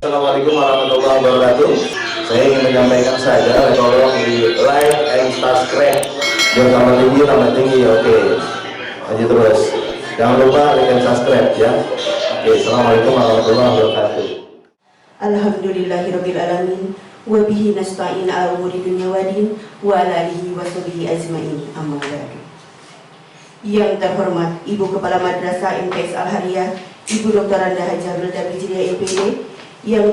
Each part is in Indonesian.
Assalamualaikum warahmatullahi wabarakatuh. Saya ingin menyampaikan saja, tolong di like and subscribe biar tambah tinggi, oke. Lanjut terus. Jangan lupa like and subscribe ya. Oke, assalamualaikum warahmatullahi wabarakatuh. Alhamdulillahirabbil alamin wa bihi nasta'in ala umuri dunya wa din wa ala alihi wa sahbihi ajmain. Amma ba'du. Yang terhormat Ibu Kepala Madrasah MTS Al-Hariyah, Ibu Dr. Anda Hajar Belda Bijriya MPD, yang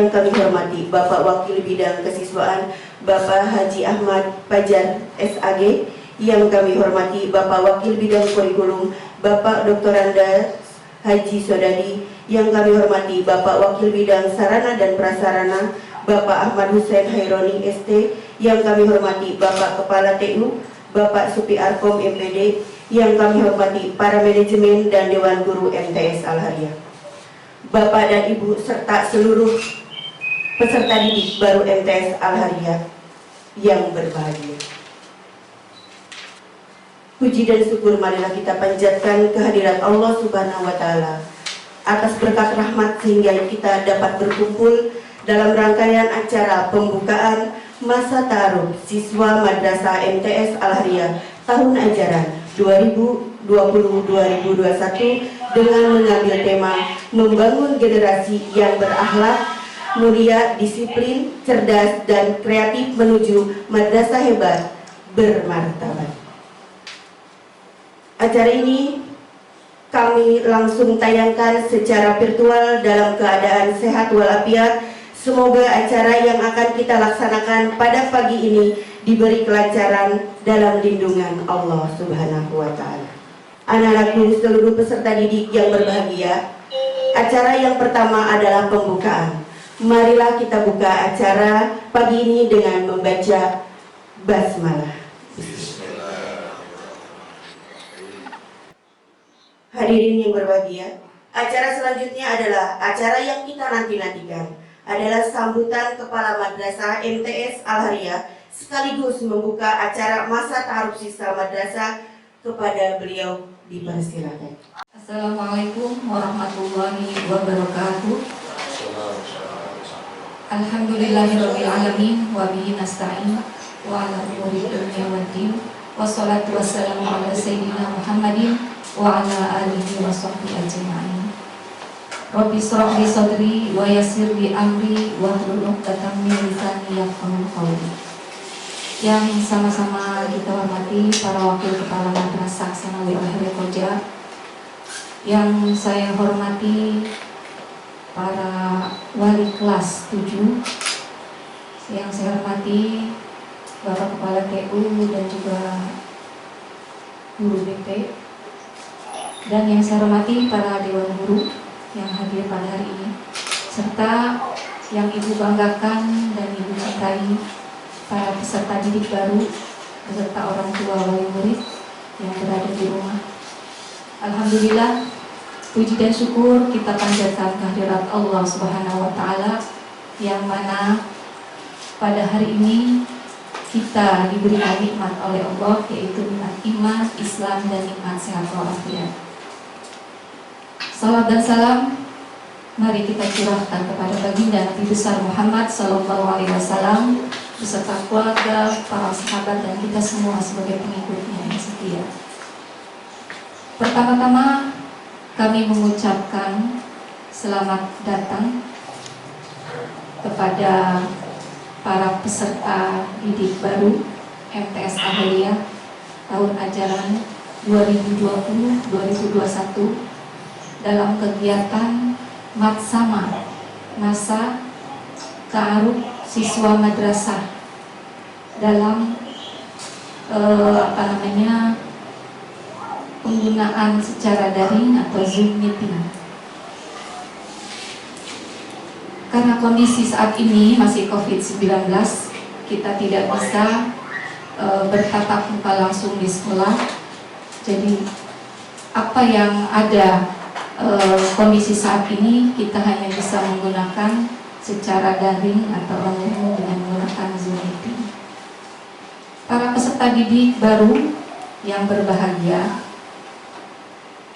kami hormati Bapak Wakil Bidang Kesiswaan Bapak Haji Ahmad Fajar SAG, yang kami hormati Bapak Wakil Bidang Kurikulum Bapak Dr. Anda Haji Sodadi, yang kami hormati Bapak Wakil Bidang Sarana dan Prasarana Bapak Ahmad Hussein Haironi ST, yang kami hormati Bapak Kepala TU Bapak Supi Arkom MPD, yang kami hormati para manajemen dan Dewan Guru MTS Al-Hariyah, Bapak dan Ibu serta seluruh peserta didik baru MTS Al-Hariyah yang berbahagia. Puji dan syukur marilah kita panjatkan kehadirat Allah Subhanahu wa Ta'ala atas berkat rahmat sehingga kita dapat berkumpul dalam rangkaian acara pembukaan masa ta'aruf siswa Madrasah MTS Al-Hariyah tahun ajaran 2020-2021 dengan mengambil tema membangun generasi yang berakhlak, mulia, disiplin, cerdas, dan kreatif menuju madrasah hebat bermartabat. Acara ini kami langsung tayangkan secara virtual dalam keadaan sehat walafiat. Semoga acara yang akan kita laksanakan pada pagi ini diberi kelancaran dalam lindungan Allah Subhanahu wa Ta'ala. Anak-anakku seluruh peserta didik yang berbahagia, acara yang pertama adalah pembukaan. Marilah kita buka acara pagi ini dengan membaca basmalah. Hadirin yang berbahagia, acara selanjutnya adalah acara yang kita nanti-nantikan, adalah sambutan Kepala Madrasah MTS Al-Hariyah sekaligus membuka acara masa ta'aruf siswa madrasah. Kepada beliau dipersilakan. Assalamualaikum warahmatullahi wabarakatuh. Alhamdulillahirabbil alamin wa bihi nasta'in wa ala umuri dunya waddin wassalatu wassalamu ala sayyidina Muhammadin wa ala alihi wa sahbihi ajma'in. Rabbi shrah li sadri wa yassir li amri wa hlul 'uqdatam min lisani yafqahu qawli. Yang sama-sama kita hormati para wakil kepala madrasah Sanawi Al-Hariyah Koja, yang saya hormati para wali kelas 7, yang saya hormati Bapak Kepala TU dan juga guru BP, dan yang saya hormati para dewan guru yang hadir pada hari ini, serta yang ibu banggakan dan ibu cintai, para peserta didik baru beserta orang tua wali murid yang berada di rumah. Alhamdulillah, puji dan syukur kita panjatkan kehadirat Allah Subhanahu wa Ta'ala, yang mana pada hari ini kita diberikan nikmat oleh Allah, yaitu nikmat iman, Islam, dan nikmat sehat walafiat. Salam dan salam mari kita curahkan kepada baginda Nabi besar Muhammad Sallallahu Alaihi Wasallam beserta keluarga, para sahabat, dan kita semua sebagai pengikutnya yang setia. Pertama-tama kami mengucapkan selamat datang kepada para peserta didik baru MTS Al-Hariyah tahun ajaran 2020-2021 dalam kegiatan Matsama masa ta'aruf siswa madrasah dalam penggunaan secara daring atau Zoom meeting. Karena kondisi saat ini masih COVID-19, kita tidak bisa bertatap muka langsung di sekolah. Jadi apa yang ada kondisi saat ini, kita hanya bisa menggunakan secara daring atau umum dengan menggunakan Zoom meeting. Para peserta didik baru yang berbahagia,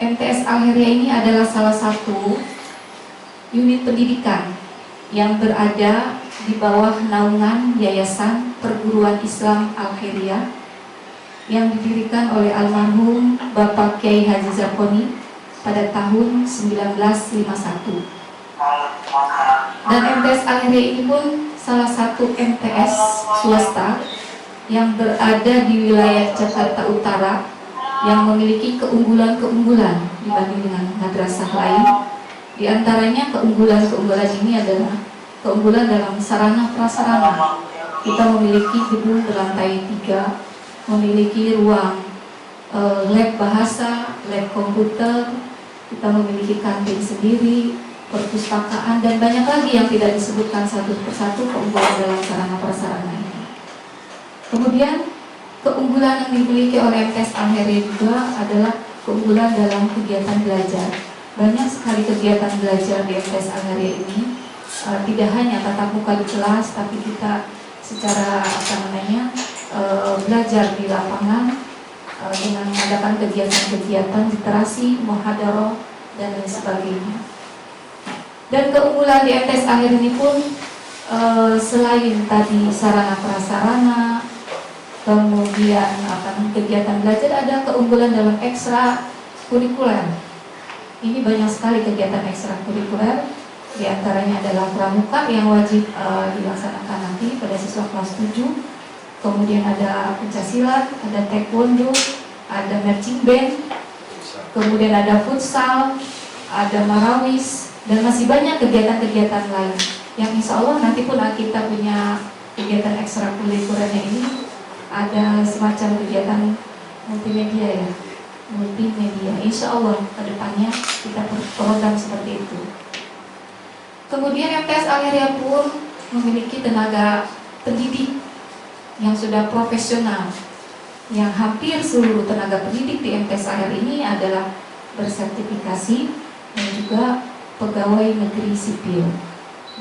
MTS Al-Hariyah ini adalah salah satu unit pendidikan yang berada di bawah naungan Yayasan Perguruan Islam Al-Khairiyah yang didirikan oleh almarhum Bapak Kiai Haji Zakoni pada tahun 1951. Dan MTS Al-Khairiyah ini pun salah satu MTS swasta yang berada di wilayah Jakarta Utara yang memiliki keunggulan-keunggulan dibanding dengan madrasah lain. Di antaranya keunggulan-keunggulan ini adalah keunggulan dalam sarana prasarana. Kita memiliki gedung berlantai 3, memiliki ruang lab bahasa, lab komputer, kita memiliki kantin sendiri, perpustakaan, dan banyak lagi yang tidak disebutkan satu persatu keunggulan dalam sarana prasarana ini. Kemudian keunggulan yang dimiliki oleh MTS Al-Khairiyah juga adalah keunggulan dalam kegiatan belajar. Banyak sekali kegiatan belajar di MTS Al-Khairiyah ini, tidak hanya tatap muka di kelas, tapi kita secara belajar di lapangan dengan mengadakan kegiatan-kegiatan literasi, muhadharah, dan lain sebagainya. Dan keunggulan di MTS Al-Khairiyah ini pun selain tadi sarana prasarana, kemudian kegiatan belajar, ada keunggulan dalam ekstra kurikuler. Ini banyak sekali kegiatan ekstra kurikuler, di antaranya adalah pramuka yang wajib dilaksanakan nanti pada siswa kelas 7. Kemudian ada pencaksilat, ada taekwondo, ada marching band, kemudian ada futsal, ada marawis, dan masih banyak kegiatan-kegiatan lain yang insya Allah nanti pun kita punya kegiatan ekstrakurikulernya ini ada semacam kegiatan multimedia ya, insya Allah kedepannya kita program seperti itu. Kemudian MTS Al-Khairiyah pun memiliki tenaga pendidik yang sudah profesional, yang hampir seluruh tenaga pendidik di MTS Al-Khairiyah ini adalah bersertifikasi dan juga pegawai negeri sipil.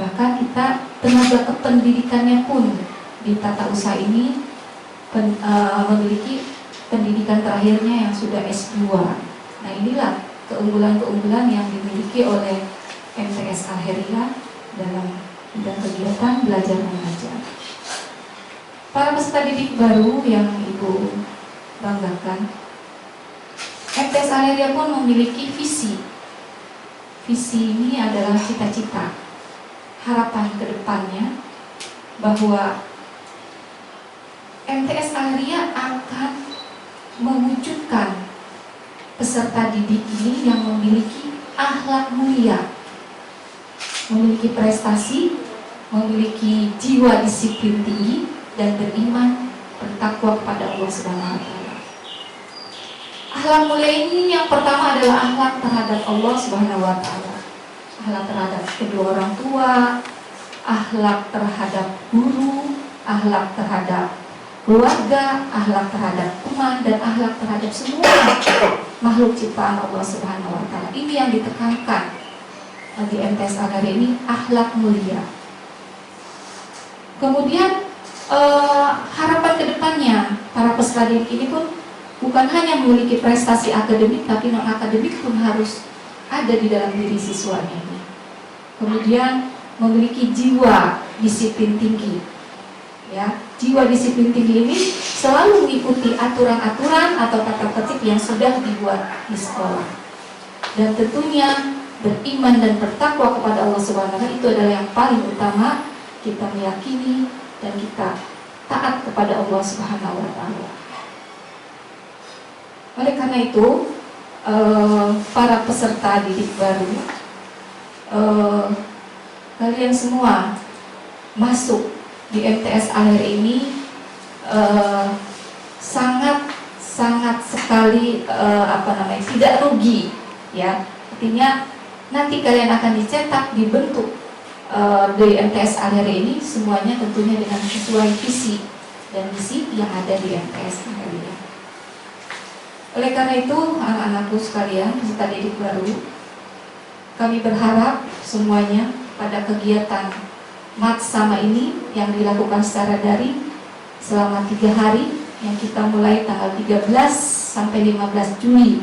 Bahkan kita tenaga kependidikannya pun di tata usaha ini memiliki pendidikan terakhirnya yang sudah S2. Nah, inilah keunggulan-keunggulan yang dimiliki oleh MTS Al-Khairiyah dalam bidang kegiatan belajar mengajar. Para peserta didik baru yang Ibu banggakan, MTS Al-Khairiyah pun memiliki visi. Visi ini adalah cita-cita, harapan ke depannya bahwa MTS Al-Khairiyah akan mewujudkan peserta didik ini yang memiliki akhlak mulia, memiliki prestasi, memiliki jiwa disiplin tinggi, dan beriman, bertakwa kepada Allah Subhanahu wa Ta'ala. Akhlak mulia ini yang pertama adalah akhlak terhadap Allah Subhanahu wa Ta'ala, akhlak terhadap kedua orang tua, akhlak terhadap guru, akhlak terhadap keluarga, akhlak terhadap teman, dan akhlak terhadap semua makhluk ciptaan Allah Subhanahu wa Ta'ala. Ini yang ditekankan di MTS Al-Khairiyah ini, akhlak mulia. Kemudian harapan kedepannya para peserta didik ini pun bukan hanya memiliki prestasi akademik, tapi non akademik pun harus ada di dalam diri siswanya ini. Kemudian memiliki jiwa disiplin tinggi, ya, jiwa disiplin tinggi ini selalu mengikuti aturan-aturan atau tata tertib yang sudah dibuat di sekolah, dan tentunya beriman dan bertakwa kepada Allah Subhanahu wa Ta'ala itu adalah yang paling utama. Kita meyakini dan kita taat kepada Allah Subhanahu wa Ta'ala. Oleh karena itu, para peserta didik baru, kalian semua masuk di MTS Al-Khairiyah ini sangat sekali tidak rugi, ya. Artinya nanti kalian akan dicetak, dibentuk di MTS Al-Khairiyah ini semuanya tentunya dengan sesuai visi dan misi yang ada di MTS Al-Khairiyah. Oleh karena itu, anak-anakku sekalian, peserta didik baru, kami berharap semuanya pada kegiatan Matsama ini yang dilakukan secara daring selama 3 hari, yang kita mulai tanggal 13 sampai 15 Juli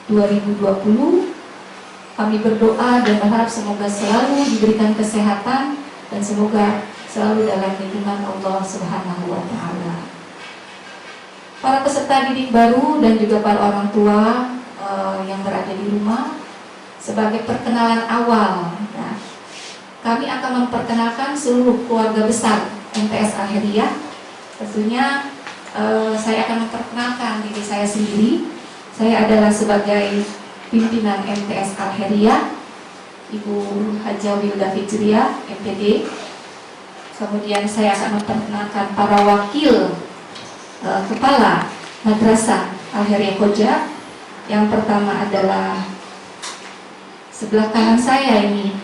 2020. Kami berdoa dan berharap semoga selalu diberikan kesehatan, dan semoga selalu dalam lindungan Allah Subhanahu wa Ta'ala. Para peserta didik baru dan juga para orang tua yang berada di rumah, sebagai perkenalan awal, ya, kami akan memperkenalkan seluruh keluarga besar MTS Al-Khairiyah. Tentunya saya akan memperkenalkan diri saya sendiri. Saya adalah sebagai pimpinan MTS Al-Khairiyah, Ibu Hajah Wilda Fitria, MPD. Kemudian saya akan memperkenalkan para wakil kepala Madrasah Al-Khairiyah Koja. Yang pertama adalah sebelah kanan saya ini,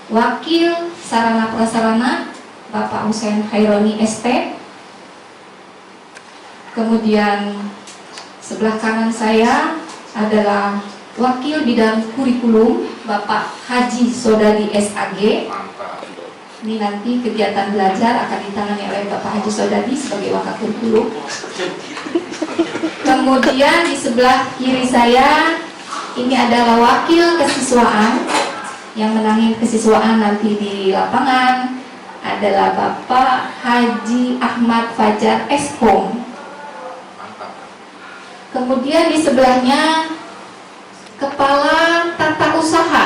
Wakil Sarana Prasarana Bapak Husain Khaironi ST. Kemudian sebelah kanan saya adalah Wakil Bidang Kurikulum Bapak Haji Sodadi SAG. Ini nanti kegiatan belajar akan ditangani oleh Bapak Haji Sodadi sebagai wakil kurikulum. Kemudian di sebelah kiri saya ini adalah wakil kesiswaan yang menangani kesiswaan nanti di lapangan adalah Bapak Haji Ahmad Fajar Eskom. Kemudian di sebelahnya Kepala Tata Usaha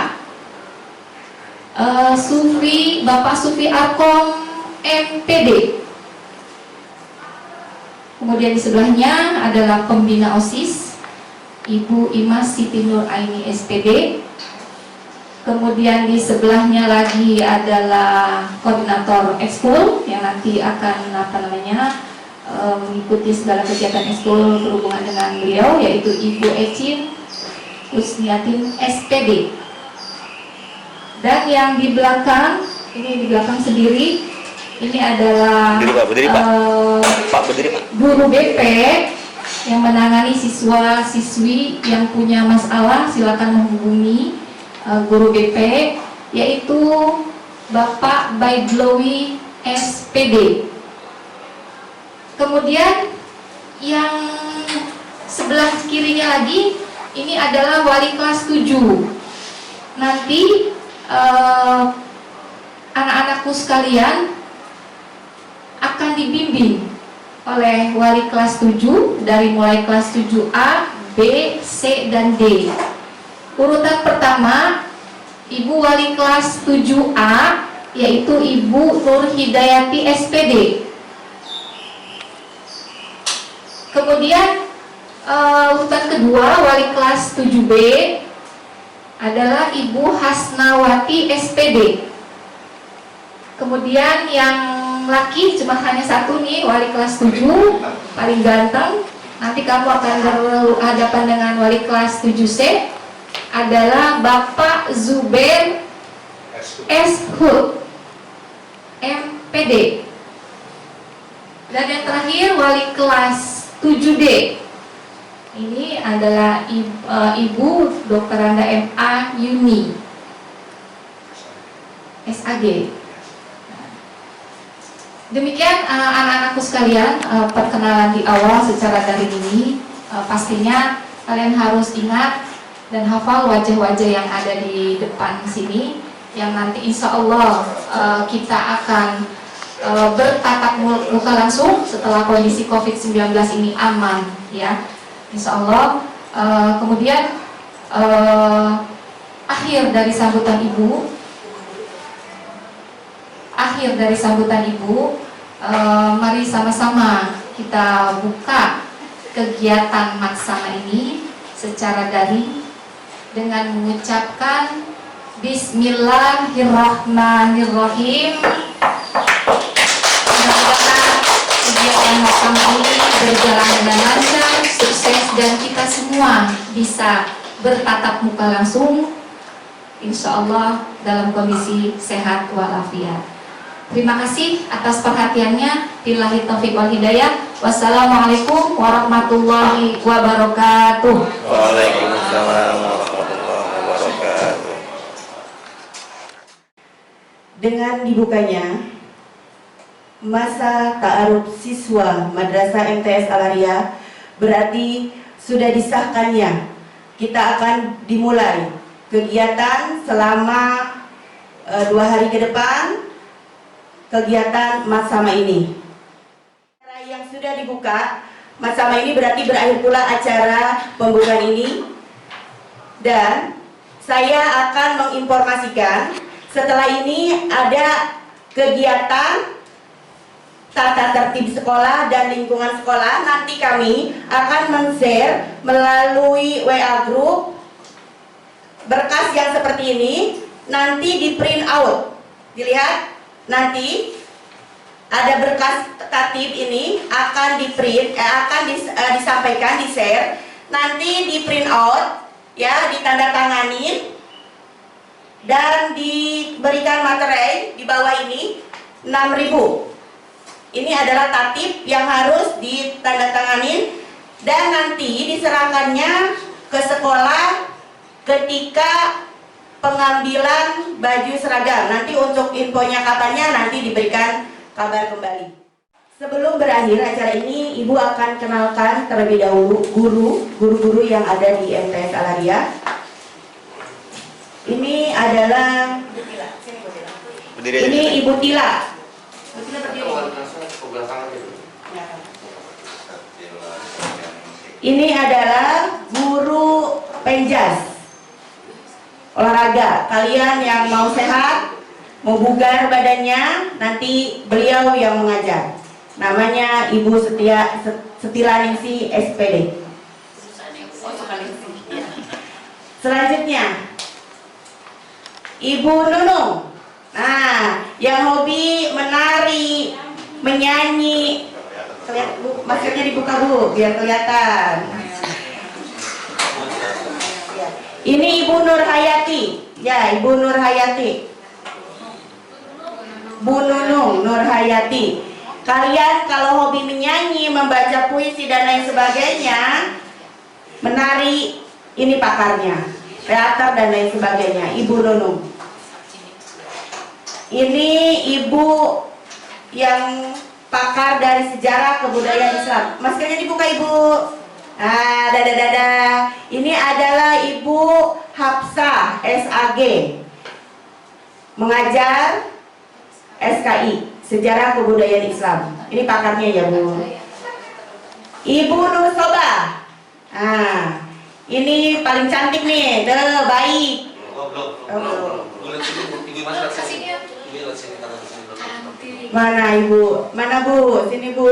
Bapak Sufi Arkom MPD. Kemudian di sebelahnya adalah pembina OSIS Ibu Imas Siti Nur Aini SPD. Kemudian di sebelahnya lagi adalah koordinator ekskul yang nanti akan mengikuti segala kegiatan ekskul berhubungan dengan beliau, yaitu Ibu Ecin Husniatin SPD. Dan yang di belakang, ini di belakang sendiri, ini adalah guru BP yang menangani siswa-siswi yang punya masalah. Silakan menghubungi guru BP, yaitu Bapak Baidlowi SPD. Kemudian yang sebelah kirinya lagi, ini adalah wali kelas 7. Nanti anak-anakku sekalian akan dibimbing oleh wali kelas 7 dari mulai kelas 7A, B, C, dan D. Urutan pertama, Ibu wali kelas 7A, yaitu Ibu Nur Hidayati SPD. Kemudian urutan kedua, wali kelas 7B adalah Ibu Hasnawati SPD. Kemudian yang laki cuma hanya satu nih, wali kelas 7, paling ganteng. Nanti kamu akan berhadapan dengan wali kelas 7C, adalah Bapak Zubair S. Hud MPD. Dan yang terakhir, wali kelas 7D. Ini adalah Ibu Dr. Anda MA Yuni SAG. Demikian anak-anakku sekalian, perkenalan di awal secara daring ini. Pastinya kalian harus ingat dan hafal wajah-wajah yang ada di depan sini, yang nanti insya Allah kita akan bertatap muka langsung setelah kondisi COVID-19 ini aman, ya, insya Allah. Kemudian akhir dari sambutan ibu, mari sama-sama kita buka kegiatan maksama ini secara daring dengan mengucapkan Bismillahirrahmanirrahim. Mudah-mudahan kegiatan maksama ini berjalan dengan lancar, sukses, dan kita semua bisa bertatap muka langsung, insya Allah dalam kondisi sehat walafiat. Terima kasih atas perhatiannya. Billahi taufiq wal hidayah. Wassalamualaikum warahmatullahi wabarakatuh. Waalaikumsalam warahmatullahi wabarakatuh. Dengan dibukanya masa ta'aruf siswa Madrasah MTS Al-Khairiyah, berarti sudah disahkannya. Kita akan dimulai kegiatan selama 2 hari ke depan. kegiatan Masama ini. Acara yang sudah dibuka, Masama ini berarti berakhir pula acara pembukaan ini. Dan saya akan menginformasikan setelah ini ada kegiatan tata tertib sekolah dan lingkungan sekolah. Nanti kami akan men-share melalui WA group berkas yang seperti ini, nanti di print out. Dilihat, nanti ada berkas tatib ini akan di print, disampaikan, di share, nanti di print out, ya, ditandatanganin dan diberikan materai di bawah ini 6.000. Ini adalah tatib yang harus ditandatanganin dan nanti diserahkannya ke sekolah ketika pengambilan baju seragam. Nanti untuk infonya kapannya nanti diberikan kabar kembali. Sebelum berakhir acara ini, Ibu akan kenalkan terlebih dahulu guru-guru yang ada di MTS Al-Haria. Ini adalah ini Ibu Tila. Ini adalah guru penjas olahraga. Kalian yang mau sehat, mau bugar badannya, nanti beliau yang mengajar. Namanya Ibu Setilaningsi SPD. Selanjutnya Ibu Nunung. Nah, yang hobi menari, menyanyi. Maskernya dibuka Bu, biar kelihatan. Ini Ibu Nur Hayati. Ya, Ibu Nur Hayati. Bu Nunung Nur Hayati. Kalian kalau hobi menyanyi, membaca puisi dan lain sebagainya, menari, ini pakarnya. Teater dan lain sebagainya, Ibu Nunung. Ini Ibu yang pakar dari sejarah kebudayaan Islam. Maskernya dibuka Ibu. Ah, dadah. Ini adalah Ibu Hafsah SAG, mengajar SKI, sejarah kebudayaan Islam. Ini pakarnya ya Bu. Ibu Nur Soba. Ah, ini paling cantik nih, baik. Mana Ibu? Mana Bu? Sini Bu.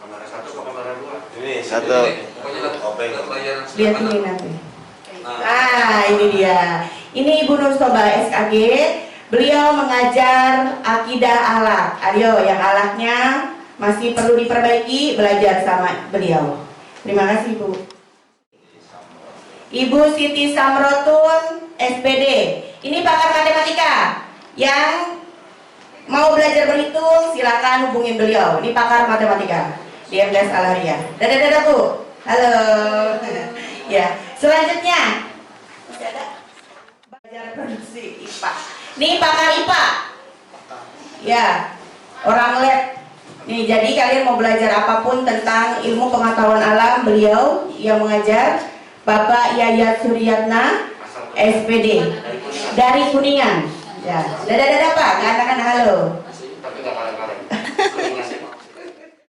Kamera 1 atau kamera 2? Ini satu. Lihat ini nanti. Ah, ini dia. Ini Ibu Nur Soba SKG. Beliau mengajar akidah alak. Ayo, yang alaknya masih perlu diperbaiki, belajar sama beliau. Terima kasih Bu. Ibu Siti Samrotun SPD. Ini pakar matematika. Yang mau belajar berhitung, silakan hubungin beliau. Ini pakar matematika di MTS Al-Haria. Dadah Bu. Halo. Ya, selanjutnya masih ada belajar produksi IPA. Ini pakar IPA. Ya, orang lab. Nih, jadi kalian mau belajar apapun tentang ilmu pengetahuan alam, beliau yang mengajar, Bapak Yayat Suryatna SPD dari Kuningan. Ya, dadah Pak, katakan halo.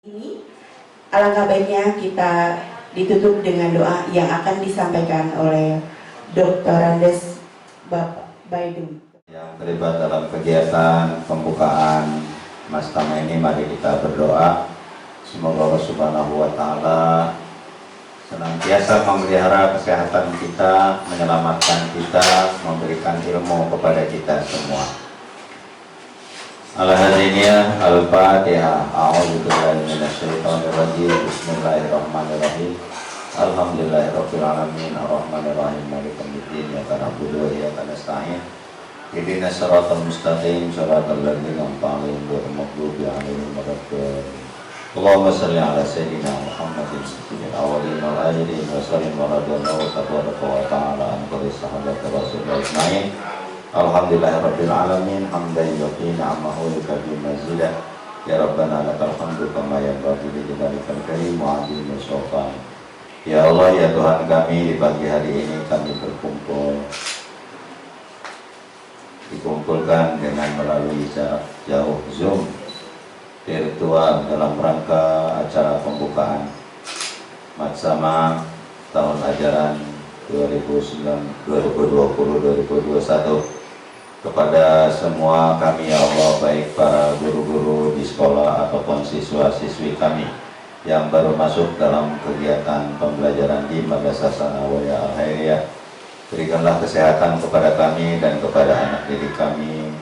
Ini alangkah baiknya kita ditutup dengan doa yang akan disampaikan oleh Dr. Andes Bapak Baidun. Yang terlibat dalam kegiatan pembukaan Masama ini, mari kita berdoa semoga Allah Subhanahu wa Ta'ala senantiasa memelihara kesehatan kita, menyelamatkan kita, memberikan ilmu kepada kita semua. Al-Hadiniyah Al-Fatihah. A'udzubillahi minasyaitonirrajim. Bismillahirrahmanirrahim. Alhamdulillahirabbil alamin arrahmanir rahim maliki yaumiddin iyyaka na'budu wa iyyaka nasta'in ihdinas siratal mustaqim siratal ladzina an'amta 'alaihim ghairil maghdubi 'alaihim waladdallin. Allahumma shalli ala sayyidina Muhammadin sayyidil awwalin wal akhirin wa sallim wa radiyallahu tabaraka wa ta'ala an kulli sahabati rasulillah ajma'in. Alhamdulillahirabbil alamin hamdan yuqina ammahu bi manzilah ya rabbana lakal hamdu kama yanbaghi li jalalika karim wa 'azimi sultan. Ya Allah, ya Tuhan kami, di pagi hari ini kami berkumpul dikumpulkan dengan melalui jarak jauh Zoom virtual dalam rangka acara pembukaan Matsama tahun ajaran 2020-2021. Kepada semua kami ya Allah, baik para guru-guru di sekolah ataupun siswa-siswi kami yang baru masuk dalam kegiatan pembelajaran di Madrasah Sanawiyah Al-Khairiyah, berikanlah kesehatan kepada kami dan kepada anak didik kami,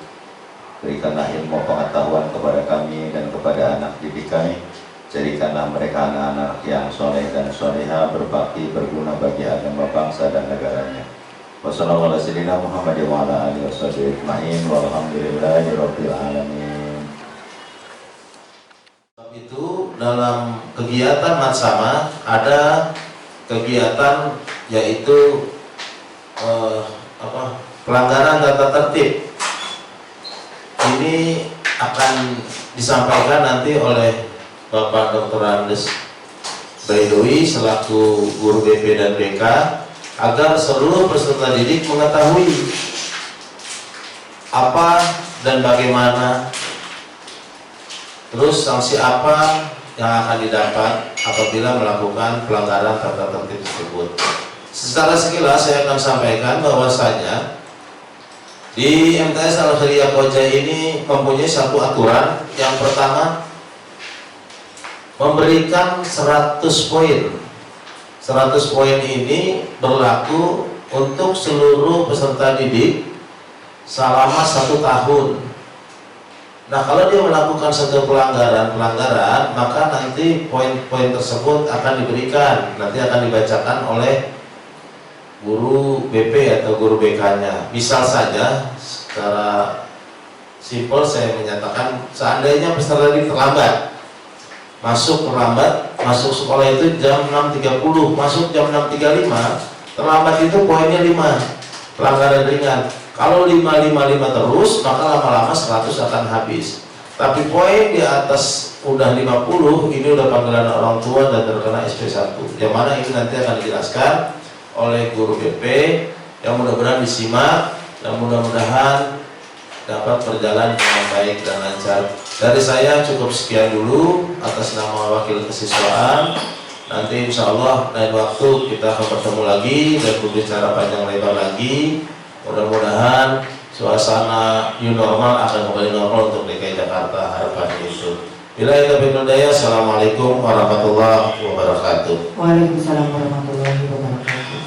berikanlah ilmu pengetahuan kepada kami dan kepada anak didik kami, jadikanlah mereka anak-anak yang soleh dan soleha, berbakti, berguna bagi agama, bangsa dan negaranya. Wassalamualaikum warahmatullahi wabarakatuh. Itu dalam kegiatan Matsama ada kegiatan yaitu pelanggaran tata tertib. Ini akan disampaikan nanti oleh Bapak Dr. Andes Baidowi selaku guru BP dan BK, agar seluruh peserta didik mengetahui apa dan bagaimana, terus sanksi apa yang akan didapat apabila melakukan pelanggaran tata tertib tersebut. Secara sekilas saya akan sampaikan bahwasanya di MTS Al-Khairiyah Koja ini mempunyai satu aturan. Yang pertama, memberikan 100 poin. 100 poin ini berlaku untuk seluruh peserta didik selama 1 tahun. Nah, kalau dia melakukan satu pelanggaran, maka nanti poin-poin tersebut akan diberikan, nanti akan dibacakan oleh guru BP atau guru BK-nya. Misal saja, secara simpel saya menyatakan, seandainya peserta didik terlambat, masuk sekolah itu jam 6.30, masuk jam 6.35, terlambat itu poinnya 5, pelanggaran ringan. Kalau 555 terus, maka lama-lama 100 akan habis. Tapi poin di atas udah 50, ini udah panggilan orang tua dan terkena SP1, yang mana ini nanti akan dijelaskan oleh guru BP, yang mudah-mudahan disimak dan mudah-mudahan dapat berjalan dengan baik dan lancar. Dari saya cukup sekian dulu atas nama wakil kesiswaan. Nanti insya Allah lain waktu kita akan bertemu lagi dan berbicara panjang lebar lagi. Mudah-mudahan suasana new normal akan kembali normal untuk DKI Jakarta, harapannya itu. Bila itu bidaya, assalamualaikum warahmatullahi wabarakatuh. Waalaikumsalam warahmatullahi wabarakatuh.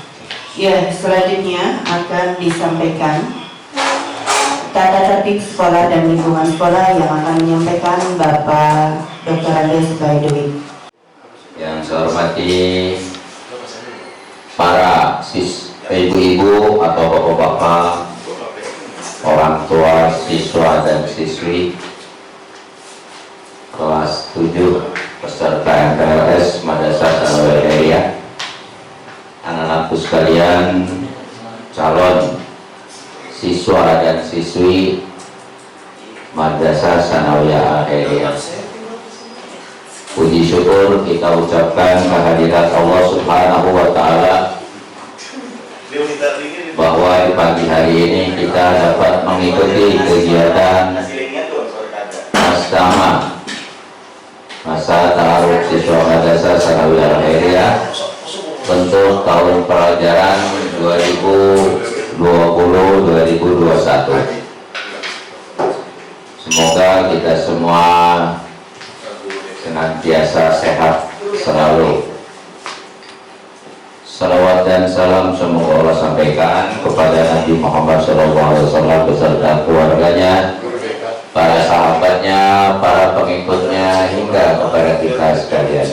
Ya, selanjutnya akan disampaikan tata tertib sekolah dan lingkungan sekolah yang akan menyampaikan Bapak Dr. Andes Baidowi. Yang saya hormati para ibu-ibu atau bapak-bapak, orang tua, siswa dan siswi kelas 7 peserta MPLS Madrasah Sanawiyah Al-Khairiyah, anak-anakku sekalian, calon siswa dan siswi Madrasah Sanawiyah Al-Khairiyah. Puji syukur kita ucapkan kehadirat Allah Subhanahu wa Ta'ala bahwa di pagi hari ini kita dapat mengikuti kegiatan Matsama, masa ta'aruf siswa Madrasah Sanawiyah Al-Khairiyah untuk tahun pelajaran 2020-2021. Semoga kita semua senantiasa sehat selalu. Salawat dan salam semoga Allah sampaikan kepada Nabi Muhammad SAW beserta keluarganya, para sahabatnya, para pengikutnya, hingga kepada kita sekalian.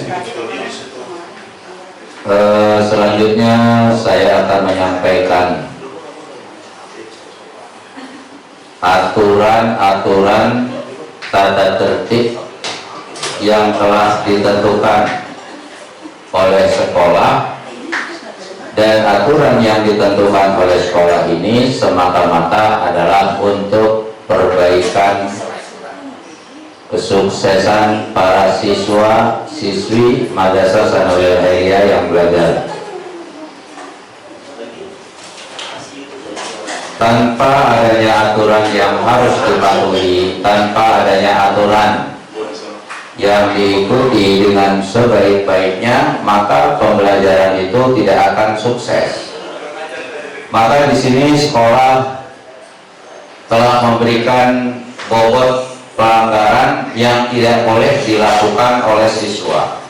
Selanjutnya saya akan menyampaikan aturan-aturan tata tertib yang telah ditentukan oleh sekolah, dan aturan yang ditentukan oleh sekolah ini semata-mata adalah untuk perbaikan kesuksesan para siswa siswi Madrasah Sanawiyah Al-Khairiyah yang belajar. tanpa adanya aturan yang harus dipatuhi, tanpa adanya aturan yang diikuti dengan sebaik-baiknya, maka pembelajaran itu tidak akan sukses. Maka di sini sekolah telah memberikan bobot pelanggaran yang tidak boleh dilakukan oleh siswa.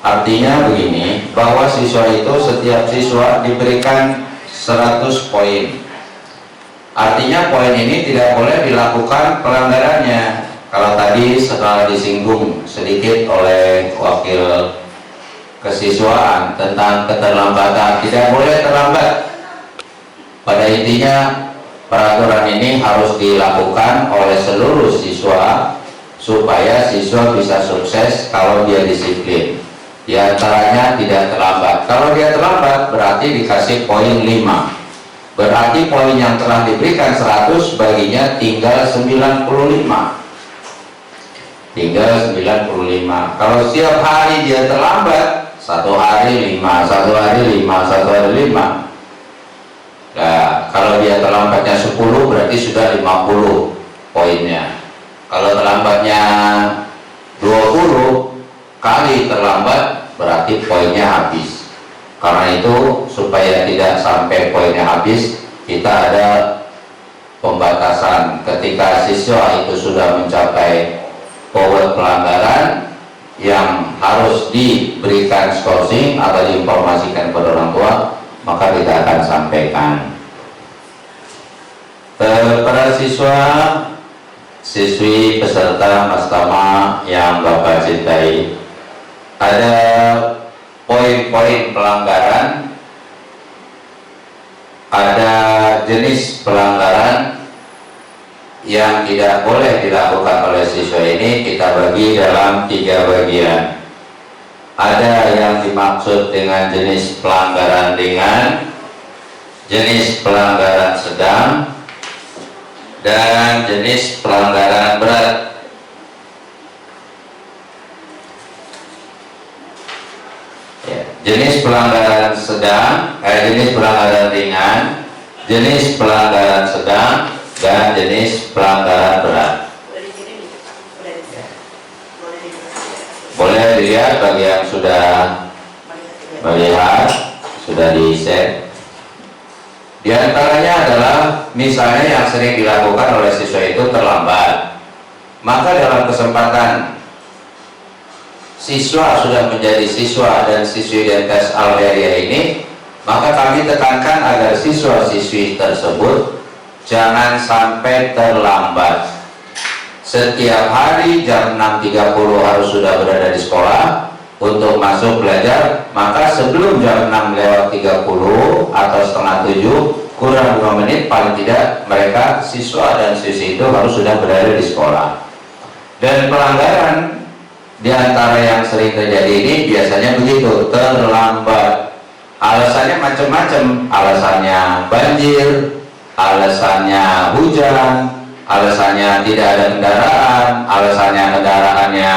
Artinya begini, bahwa siswa itu, setiap siswa diberikan 100 poin. Artinya poin ini tidak boleh dilakukan pelanggarannya. Kalau tadi setelah disinggung sedikit oleh wakil kesiswaan tentang keterlambatan, tidak boleh terlambat. Pada intinya peraturan ini harus dilakukan oleh seluruh siswa supaya siswa bisa sukses kalau dia disiplin. Di antaranya tidak terlambat. Kalau dia terlambat berarti dikasih poin 5. Berarti poin yang telah diberikan 100 baginya tinggal 95. Tinggal 95. Kalau setiap hari dia terlambat, 1 hari 5, 1 hari 5, 1 hari 5. Nah, kalau dia terlambatnya 10 berarti sudah 50 poinnya. Kalau terlambatnya 20 kali terlambat berarti poinnya habis. Karena itu supaya tidak sampai poinnya habis, kita ada pembatasan. Ketika siswa itu sudah mencapai bobot pelanggaran yang harus diberikan skorsing atau diinformasikan kepada orang tua, maka kita akan sampaikan. Para siswa, siswi, peserta Mastama yang Bapak cintai, ada poin-poin pelanggaran, ada jenis pelanggaran yang tidak boleh dilakukan oleh siswa ini kita bagi dalam 3 bagian. Ada yang dimaksud dengan jenis pelanggaran ringan, jenis pelanggaran sedang, dan jenis pelanggaran berat. Jenis pelanggaran sedang, jenis pelanggaran ringan, jenis pelanggaran sedang, dan jenis pelanggaran berat. Boleh dilihat bagi yang sudah melihat, sudah di-share. Di antaranya adalah misalnya yang sering dilakukan oleh siswa itu terlambat. Maka dalam kesempatan siswa sudah menjadi siswa dan siswi Dentes Al-Khairiyah ini, maka kami tekankan agar siswa-siswi tersebut jangan sampai terlambat. Setiap hari jam 6.30 harus sudah berada di sekolah untuk masuk belajar. Maka sebelum jam 6:30 atau setengah 7 kurang 2 menit paling tidak, mereka siswa dan siswi itu harus sudah berada di sekolah. Dan pelanggaran di antara yang sering terjadi ini biasanya begitu, terlambat. Alasannya macam-macam, alasannya banjir, alasannya hujan, alasannya tidak ada kendaraan, alasannya kendaraannya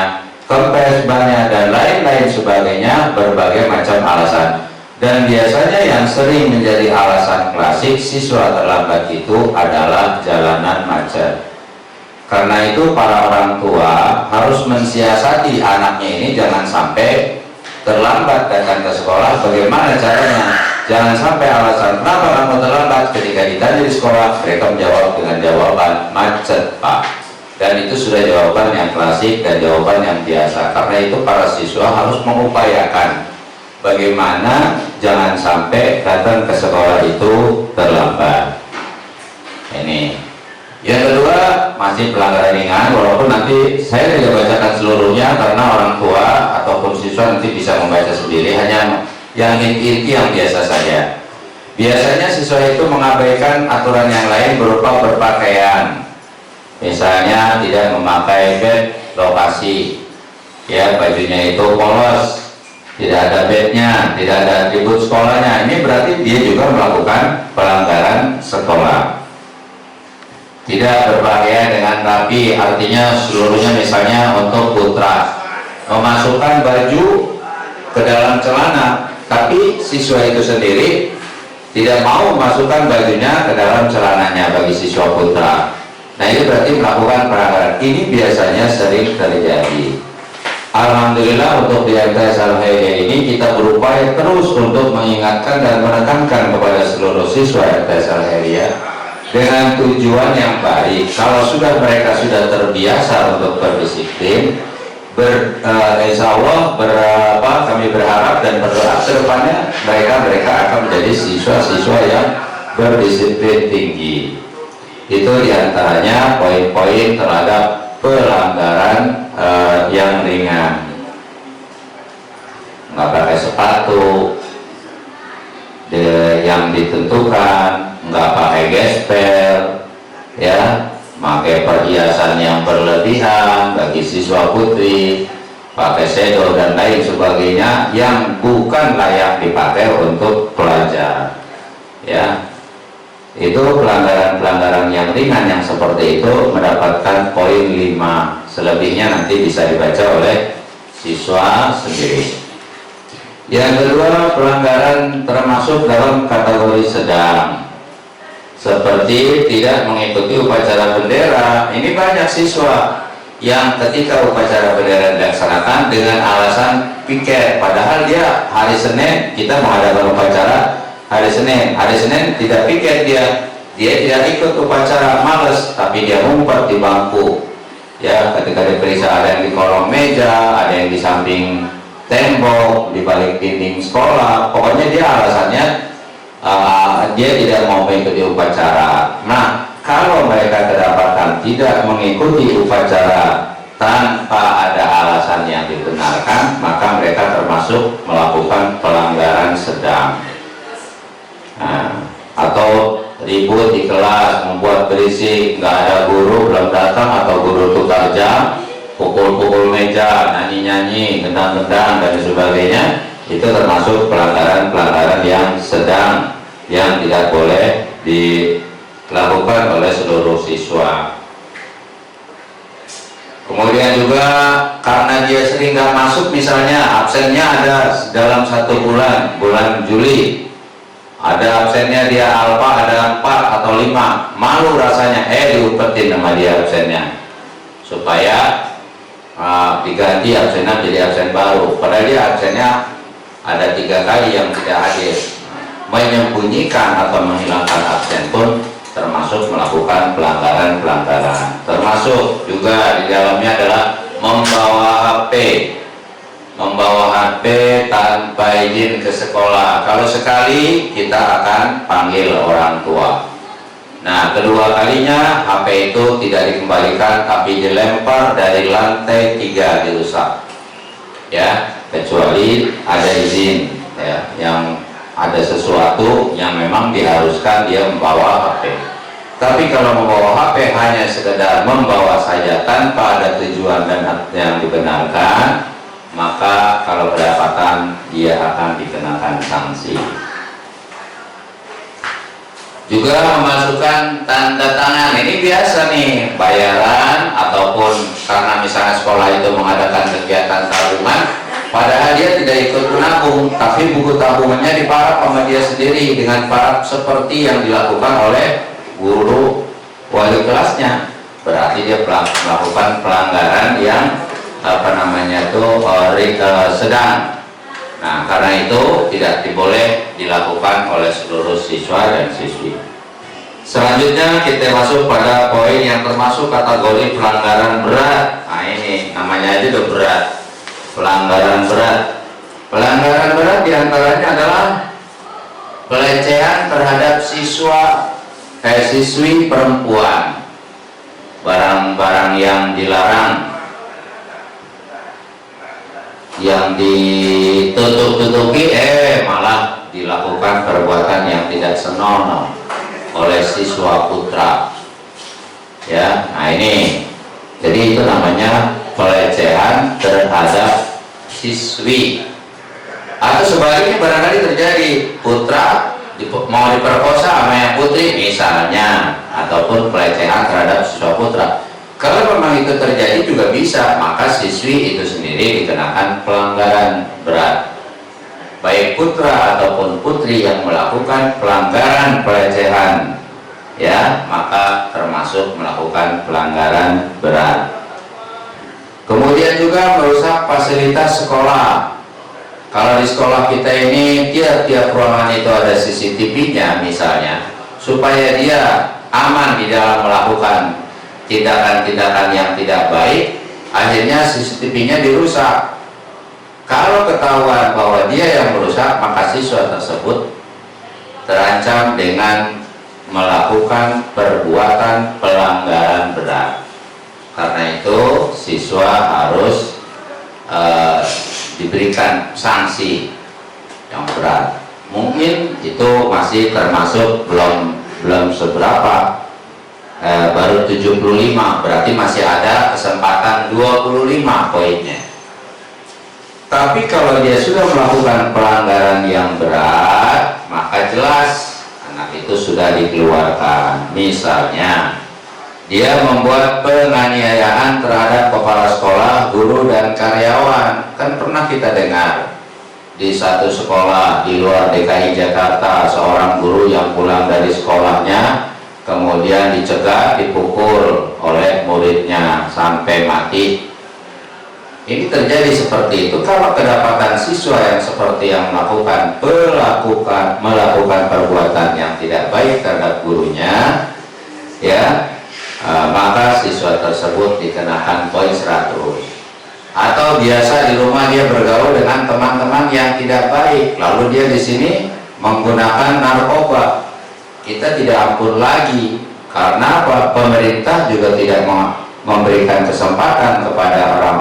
kempes banyak, dan lain-lain sebagainya, berbagai macam alasan. Dan biasanya yang sering menjadi alasan klasik siswa terlambat itu adalah jalanan macet. Karena itu para orang tua harus mensiasati anaknya ini jangan sampai terlambat datang ke sekolah. Bagaimana caranya? Jangan sampai alasan kenapa kamu terlambat, ketika ditanya di sekolah mereka menjawab dengan jawaban macet Pak. Dan itu sudah jawaban yang klasik dan jawaban yang biasa. Karena itu para siswa harus mengupayakan bagaimana jangan sampai datang ke sekolah itu terlambat. Ini. Yang kedua masih pelanggaran ringan, walaupun nanti saya tidak bacakan seluruhnya karena orang tua ataupun siswa nanti bisa membaca sendiri, hanya yang inti-inti yang biasa saja. Biasanya siswa itu mengabaikan aturan yang lain berupa berpakaian, misalnya tidak memakai bed lokasi, ya bajunya itu polos, tidak ada bednya, tidak ada atribut sekolahnya. Ini berarti dia juga melakukan pelanggaran sekolah. Tidak berpakaian dengan rapi, artinya seluruhnya misalnya untuk putra memasukkan baju ke dalam celana, tapi siswa itu sendiri tidak mau memasukkan bajunya ke dalam celananya bagi siswa putra. Nah, itu berarti melakukan pelanggaran. Ini biasanya sering terjadi. Alhamdulillah untuk di MTS Al-Khairiyah ini kita berupaya terus untuk mengingatkan dan menekankan kepada seluruh siswa MTS Al-Khairiyah dengan tujuan yang baik. Kalau mereka sudah terbiasa untuk berdisiplin, insya Allah kami berharap dan berdoa ke depannya mereka akan menjadi siswa-siswa yang berdisiplin tinggi. Itu diantaranya poin-poin terhadap pelanggaran yang ringan. Nggak pakai sepatu yang ditentukan, nggak pakai gesper, ya, pakai perhiasan yang berlebihan bagi siswa putri, pakai shadow dan lain sebagainya yang bukan layak dipakai untuk pelajar, ya. Itu pelanggaran-pelanggaran yang ringan yang seperti itu mendapatkan poin 5. Selebihnya nanti bisa dibaca oleh siswa sendiri. Yang kedua, pelanggaran termasuk dalam kategori sedang, seperti tidak mengikuti upacara bendera. Ini banyak siswa yang ketika upacara bendera dilaksanakan dengan alasan piket, padahal dia hari Senin kita mengadakan upacara hari Senin tidak piket, dia tidak ikut upacara, males, tapi dia ngumpet di bangku, ya. Ketika diperiksa ada yang di kolong meja, ada yang di samping tembok, di balik dinding sekolah, pokoknya dia alasannya dia tidak mau mengikuti upacara. Nah, kalau mereka kedapatan tidak mengikuti upacara tanpa ada alasan yang dibenarkan, maka mereka termasuk melakukan pelanggaran sedang. Nah, atau ribut di kelas, membuat berisik, nggak ada guru belum datang atau guru tukar jam, pukul-pukul meja, nyanyi-nyanyi, gendang-gendang dan sebagainya, itu termasuk pelanggaran-pelanggaran yang sedang yang tidak boleh dilakukan oleh seluruh siswa. Kemudian juga karena dia sering nggak masuk, misalnya absennya ada dalam 1 bulan Juli, ada absennya dia alfa ada 4 atau 5, malu rasanya, diumpetin sama dia absennya supaya diganti absennya jadi absen baru, padahal dia absennya ada 3 kali yang tidak hadir. Menyembunyikan atau menghilangkan absen pun termasuk melakukan pelanggaran-pelanggaran. Termasuk juga di dalamnya adalah membawa HP tanpa izin ke sekolah. Kalau sekali kita akan panggil orang tua. Nah, kedua kalinya HP itu tidak dikembalikan tapi dilempar dari lantai 3, dirusak, ya, kecuali ada izin, ya, yang ada sesuatu yang memang diharuskan dia membawa HP. Tapi kalau membawa HP hanya sekedar membawa saja tanpa ada tujuan dan yang dibenarkan, maka kalau kedapatan dia akan dikenakan sanksi. Juga memasukkan tanda tangan, ini biasa nih, bayaran ataupun karena misalnya sekolah itu mengadakan kegiatan tabungan, padahal dia tidak ikut menabung, tapi buku tabungannya diparap sama dia sendiri dengan parap seperti yang dilakukan oleh guru wali kelasnya. Berarti dia melakukan pelanggaran yang sedang. Nah, karena itu tidak boleh dilakukan oleh seluruh siswa dan siswi. Selanjutnya kita masuk pada poin yang termasuk kategori pelanggaran berat. Nah, ini namanya aja udah berat. Pelanggaran berat. Pelanggaran berat diantaranya adalah pelecehan terhadap siswi perempuan, barang-barang yang dilarang, yang ditutup-tutupi, malah dilakukan perbuatan yang tidak senonoh oleh siswa putra, ya. Nah, ini jadi itu namanya pelecehan terhadap siswi. Atau sebaliknya barangkali terjadi putra mau diperkosa sama yang putri misalnya, ataupun pelecehan terhadap siswa putra. Kalau memang itu terjadi juga bisa, maka siswi itu sendiri dikenakan pelanggaran berat. baik putra ataupun putri yang melakukan pelanggaran pelecehan, ya, maka termasuk melakukan pelanggaran berat. Kemudian juga merusak fasilitas sekolah. Kalau di sekolah kita ini tiap-tiap ruangan itu ada CCTV-nya misalnya, supaya dia aman di dalam melakukan tindakan-tindakan yang tidak baik, akhirnya CCTV-nya dirusak. Kalau ketahuan bahwa dia yang merusak, maka siswa tersebut terancam dengan melakukan perbuatan pelanggaran berat. Karena itu siswa harus diberikan sanksi yang berat. Mungkin itu masih termasuk belum seberapa, baru 75, berarti masih ada kesempatan 25 poinnya. Tapi kalau dia sudah melakukan pelanggaran yang berat, maka jelas anak itu sudah dikeluarkan. Misalnya dia membuat penganiayaan terhadap kepala sekolah, guru, dan karyawan. Kan pernah kita dengar di satu sekolah di luar DKI Jakarta, seorang guru yang pulang dari sekolahnya kemudian dicegat, dipukul oleh muridnya sampai mati. Ini terjadi seperti itu. Kalau kedapatan siswa yang seperti yang melakukan perbuatan yang tidak baik terhadap gurunya, ya, maka siswa tersebut dikenakan poin 100. Atau biasa di rumah dia bergaul dengan teman-teman yang tidak baik, lalu dia di sini menggunakan narkoba, kita tidak ampun lagi. Karena pemerintah juga tidak memberikan kesempatan kepada orang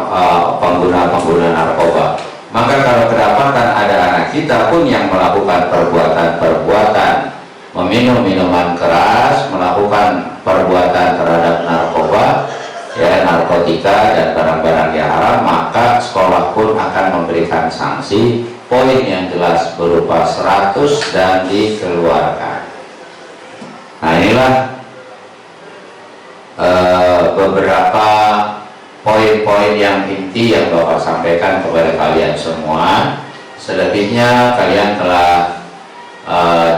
pengguna-pengguna narkoba. Maka kalau kedapatan ada anak kita pun yang melakukan perbuatan-perbuatan meminum minuman keras, melakukan perbuatan terhadap narkoba, ya, narkotika dan barang-barang yang haram, maka sekolah pun akan memberikan sanksi poin yang jelas berupa 100 dan dikeluarkan. Nah, inilah beberapa poin-poin yang inti yang Bapak sampaikan kepada kalian semua. Selebihnya kalian telah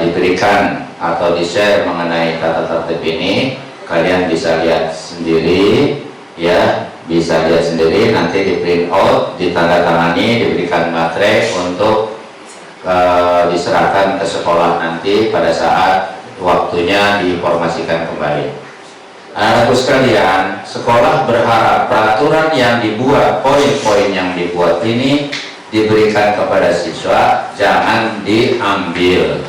diberikan atau di-share mengenai tata tertib ini. Kalian bisa lihat sendiri, ya, bisa lihat sendiri, nanti di print out, ditandatangani, diberikan materai untuk diserahkan ke sekolah nanti pada saat waktunya diinformasikan kembali. Anak-anakku sekalian, sekolah berharap peraturan yang dibuat, poin-poin yang dibuat ini diberikan kepada siswa, jangan diambil.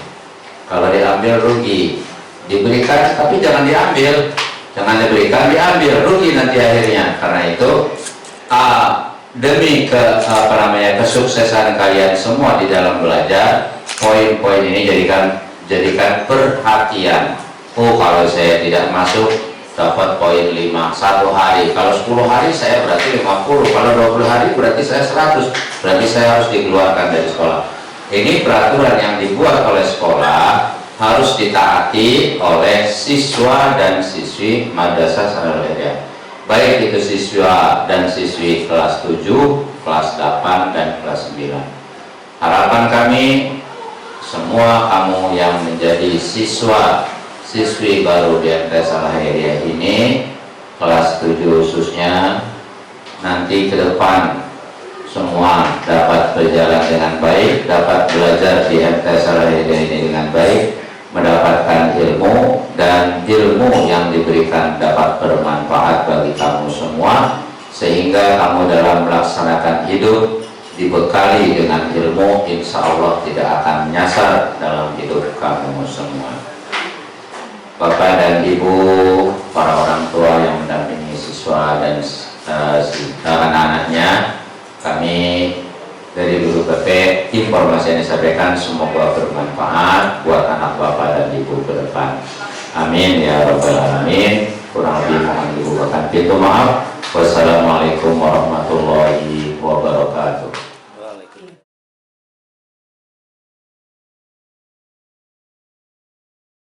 Kalau diambil rugi. Diberikan tapi jangan diambil, jangan diberikan, diambil, rugi nanti akhirnya. Karena itu demi kesuksesan kalian semua di dalam belajar, poin-poin ini jadikan perhatian. Oh, kalau saya tidak masuk dapat poin 5 1 hari, kalau 10 hari saya berarti 50, kalau 20 hari berarti saya 100, berarti saya harus dikeluarkan dari sekolah. Ini peraturan yang dibuat oleh sekolah harus ditaati oleh siswa dan siswi Madrasah Sanawiyah Aliyah, baik itu siswa dan siswi kelas 7, kelas 8, dan kelas 9. Harapan kami semua kamu yang menjadi siswa siswi baru di MTS Al-Khairiyah ini, kelas 7 khususnya, nanti ke depan semua dapat berjalan dengan baik, dapat belajar di MTS Al-Khairiyah ini dengan baik, mendapatkan ilmu, dan ilmu yang diberikan dapat bermanfaat bagi kamu semua, sehingga kamu dalam melaksanakan hidup dibekali dengan ilmu, insya Allah tidak akan nyasar dalam hidup kamu semua. Bapak dan Ibu, para orang tua yang mendampingi siswa dan anak-anaknya, kami dari Guru PP, informasi yang disampaikan semoga bermanfaat buat anak Bapak dan Ibu ke depan. Amin ya Rabbal Alamin. Kurang lebih mohon dibukakan pintu maaf. Wassalamualaikum warahmatullahi wabarakatuh.